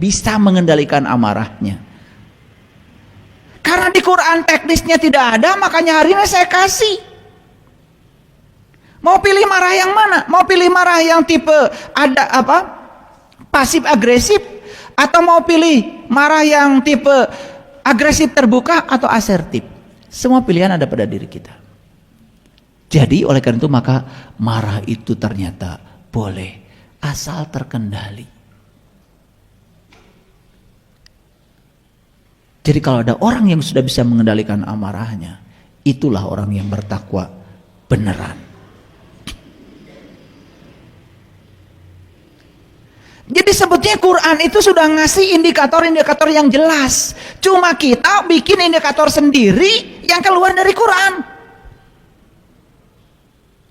bisa mengendalikan amarahnya. Karena di Quran teknisnya tidak ada, makanya hari ini saya kasih. Mau pilih marah yang mana? Mau pilih marah yang tipe ada apa? Pasif agresif, atau mau pilih marah yang tipe agresif terbuka atau asertif? Semua pilihan ada pada diri kita. Jadi oleh karena itu maka marah itu ternyata boleh asal terkendali. Jadi kalau ada orang yang sudah bisa mengendalikan amarahnya, itulah orang yang bertakwa beneran. Jadi sebetulnya Quran itu sudah ngasih indikator-indikator yang jelas. Cuma kita bikin indikator sendiri yang keluar dari Quran.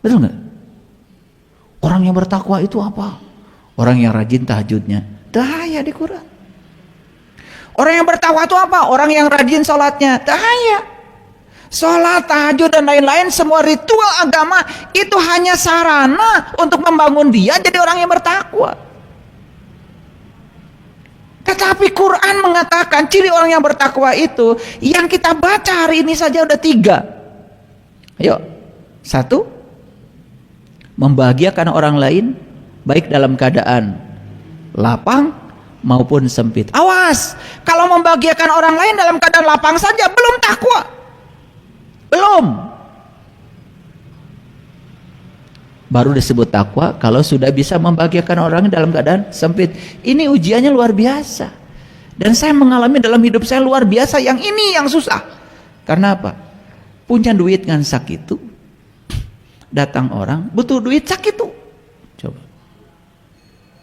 Betul nggak? Orang yang bertakwa itu apa? Orang yang rajin tahajudnya. Dahaya di Quran. Orang yang bertakwa itu apa? Orang yang rajin sholatnya. Dahaya. Sholat, tahajud dan lain-lain, semua ritual agama itu hanya sarana untuk membangun dia jadi orang yang bertakwa. Tetapi Quran mengatakan ciri orang yang bertakwa itu yang kita baca hari ini saja udah 3. Ayo, 1, membahagiakan orang lain baik dalam keadaan lapang maupun sempit. Awas, kalau membahagiakan orang lain dalam keadaan lapang saja belum takwa. Belum. Baru disebut takwa kalau sudah bisa membahagiakan orang dalam keadaan sempit. Ini ujiannya luar biasa. Dan saya mengalami dalam hidup saya luar biasa, yang ini yang susah. Karena apa? Punya duit kan sakit itu. Datang orang butuh duit sakit itu. Coba.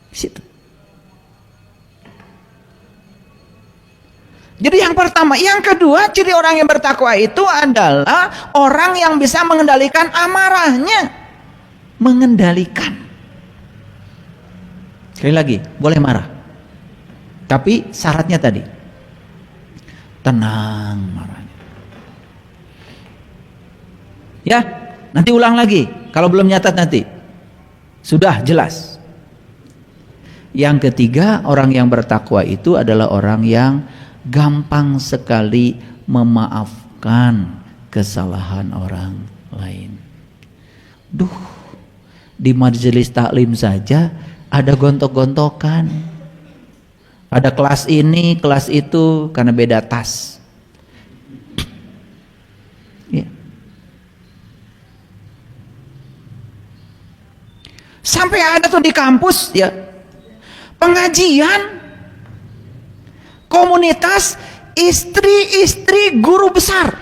Situ. Jadi yang pertama, yang kedua, ciri orang yang bertakwa itu adalah orang yang bisa mengendalikan amarahnya. Mengendalikan. Sekali lagi, boleh marah, tapi syaratnya tadi tenang marahnya. Ya, nanti ulang lagi kalau belum nyatat nanti. Sudah jelas. Yang ketiga, orang yang bertakwa itu adalah orang yang gampang sekali memaafkan kesalahan orang lain. Di majelis taklim saja ada gontok-gontokan. Ada kelas ini, kelas itu karena beda tas. Ya. Sampai ada tuh di kampus ya, pengajian komunitas istri-istri guru besar.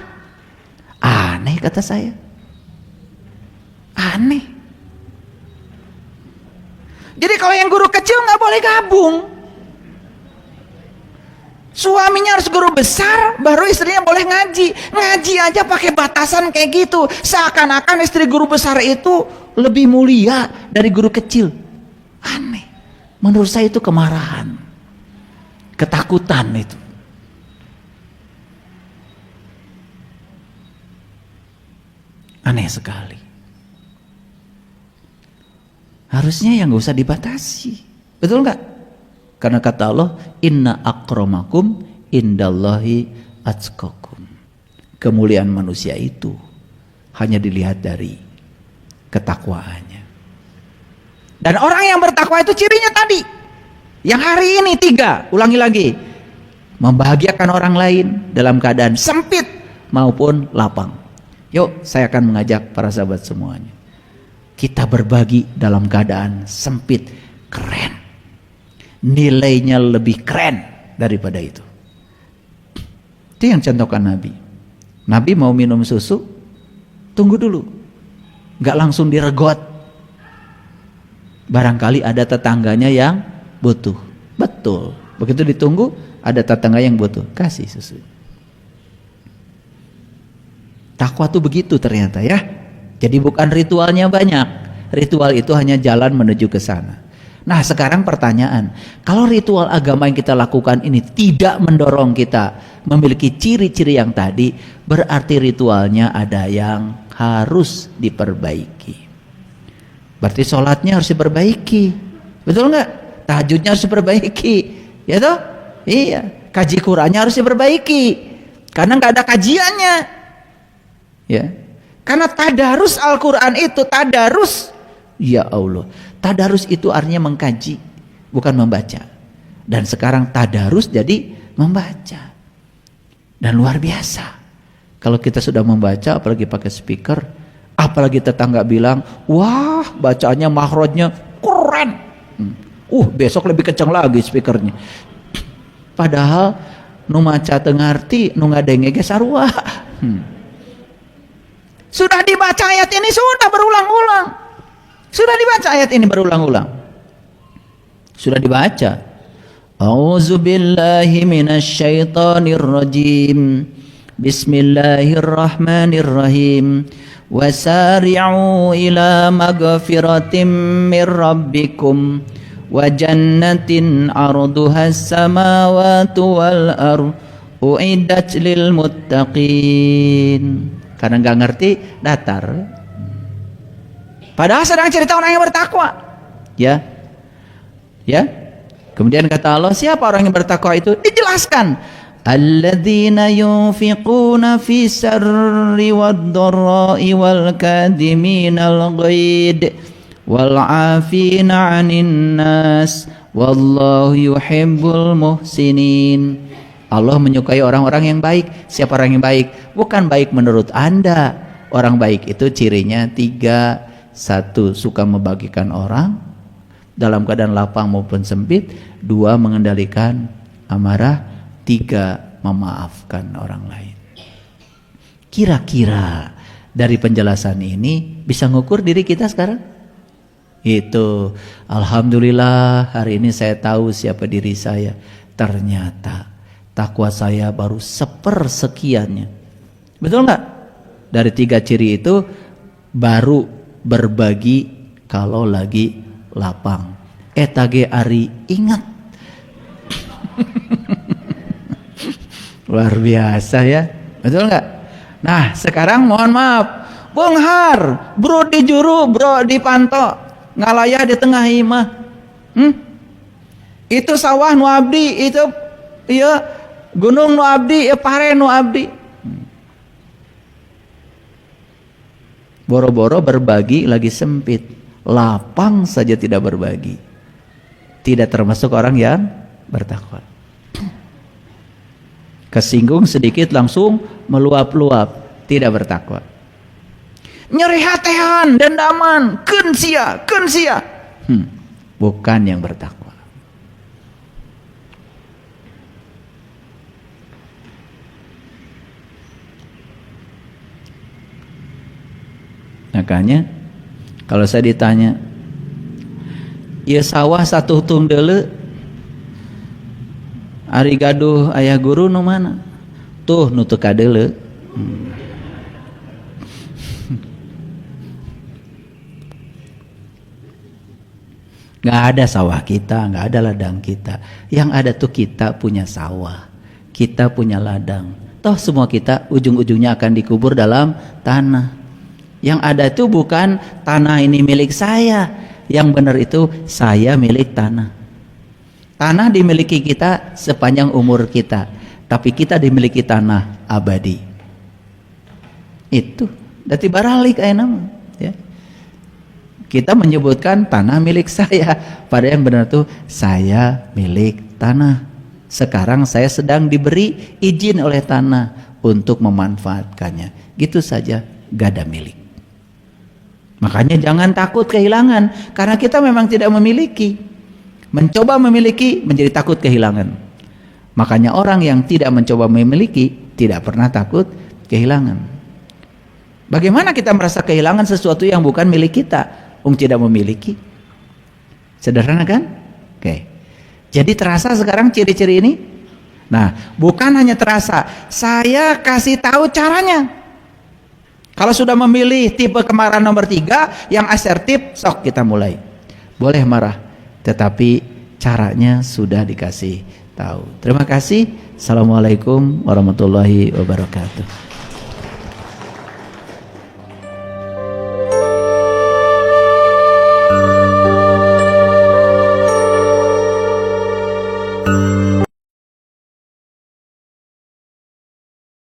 Aneh kata saya. Aneh. Jadi kalau yang guru kecil nggak boleh gabung. Suaminya harus guru besar, baru istrinya boleh ngaji. Ngaji aja pakai batasan kayak gitu. Seakan-akan istri guru besar itu lebih mulia dari guru kecil. Aneh. Menurut saya itu kemarahan. Ketakutan itu. Aneh sekali. Harusnya yang gak usah dibatasi. Betul nggak? Karena kata Allah, inna akramakum indallahi atqakum. Kemuliaan manusia itu hanya dilihat dari ketakwaannya. Dan orang yang bertakwa itu cirinya tadi. Yang hari ini 3, ulangi lagi. Membahagiakan orang lain dalam keadaan sempit maupun lapang. Yuk, saya akan mengajak para sahabat semuanya. Kita berbagi dalam keadaan sempit, keren. Nilainya lebih keren daripada itu. Itu yang contohkan Nabi. Nabi mau minum susu, tunggu dulu. Gak langsung diregot. Barangkali ada tetangganya yang butuh. Betul. Begitu ditunggu, ada tetangga yang butuh. Kasih susu. Takwa tuh begitu ternyata ya. Jadi bukan ritualnya banyak. Ritual itu hanya jalan menuju ke sana. Nah sekarang pertanyaan, kalau ritual agama yang kita lakukan ini tidak mendorong kita memiliki ciri-ciri yang tadi, berarti ritualnya ada yang harus diperbaiki. Berarti sholatnya harus diperbaiki. Betul nggak? Tahajudnya harus diperbaiki. Ya toh? Iya, kaji Qurannya harus diperbaiki karena nggak ada kajiannya. Ya. Karena tadarus Al-Qur'an itu tadarus. Ya Allah, tadarus itu artinya mengkaji, bukan membaca. Dan sekarang tadarus jadi membaca. Dan luar biasa. Kalau kita sudah membaca, apalagi pakai speaker, apalagi tetangga bilang, wah bacanya makhrajnya keren. Besok lebih kencang lagi speakernya. Padahal nu maca teu ngarti, nu ngadenge ge sarua. Sudah dibaca ayat ini sudah berulang-ulang. Sudah dibaca ayat ini berulang-ulang. Sudah dibaca. A'udzubillahi minasyaitonir rajim. Bismillahirrahmanirrahim. Wasari'u ila magfiratim mir rabbikum wa jannatin 'arduhas samawati wal ardh uiddat lil muttaqin. Karena nggak ngerti datar. Padahal sedang cerita orang yang bertakwa. Ya. Kemudian kata Allah, siapa orang yang bertakwa itu? Dijelaskan. Alladzina yunfiquna fi sarri wad-dharra'i wal kadhiminal ghaid wal 'afina 'anil nas wallahu yuhibbul muhsinin. Allah menyukai orang-orang yang baik. Siapa orang yang baik? Bukan baik menurut Anda. Orang baik itu cirinya 3. 1, suka membagikan orang dalam keadaan lapang maupun sempit. 2, mengendalikan amarah. 3, memaafkan orang lain. Kira-kira dari penjelasan ini bisa ngukur diri kita sekarang? Itu, alhamdulillah hari ini saya tahu siapa diri saya. Ternyata takwa saya baru sepersekiannya. Betul nggak? Dari 3 ciri itu baru berbagi kalau lagi lapang. Etage ari ingat. Luar biasa ya. Betul nggak? Nah sekarang mohon maaf, Bung Har, bro di juru, bro di panto, ngalayah di tengah imah. Itu sawah nu abdi, itu iya gunung nu abdi, pare nu abdi. Boro-boro berbagi lagi sempit, lapang saja tidak berbagi. Tidak termasuk orang yang bertakwa. Kesinggung sedikit langsung meluap-luap, tidak bertakwa. Nyeri hatehan, dendaman, keun sia. Bukan yang bertakwa. Makanya kalau saya ditanya, ya sawah satu tung deuleu, ari gaduh ayah guru nu mana? Tuh nu teu kadeuleu. Nggak ada sawah kita, nggak ada ladang kita. Yang ada tuh kita punya sawah, kita punya ladang. Toh semua kita ujung-ujungnya akan dikubur dalam tanah. Yang ada itu bukan tanah ini milik saya. Yang benar itu saya milik tanah. Tanah dimiliki kita sepanjang umur kita, tapi kita dimiliki tanah abadi. Itu dati baralik aya nama, ya. Kita menyebutkan tanah milik saya, pada yang benar itu saya milik tanah. Sekarang saya sedang diberi izin oleh tanah untuk memanfaatkannya. Gitu saja, gak ada milik. Makanya jangan takut kehilangan, karena kita memang tidak memiliki. Mencoba memiliki menjadi takut kehilangan. Makanya orang yang tidak mencoba memiliki tidak pernah takut kehilangan. Bagaimana kita merasa kehilangan sesuatu yang bukan milik kita? Tidak memiliki. Sederhana kan? Oke. Jadi terasa sekarang ciri-ciri ini? Nah, bukan hanya terasa, saya kasih tahu caranya. Kalau sudah memilih tipe kemarahan nomor 3 yang asertif, sok kita mulai. Boleh marah, tetapi caranya sudah dikasih tahu. Terima kasih. Assalamualaikum warahmatullahi wabarakatuh.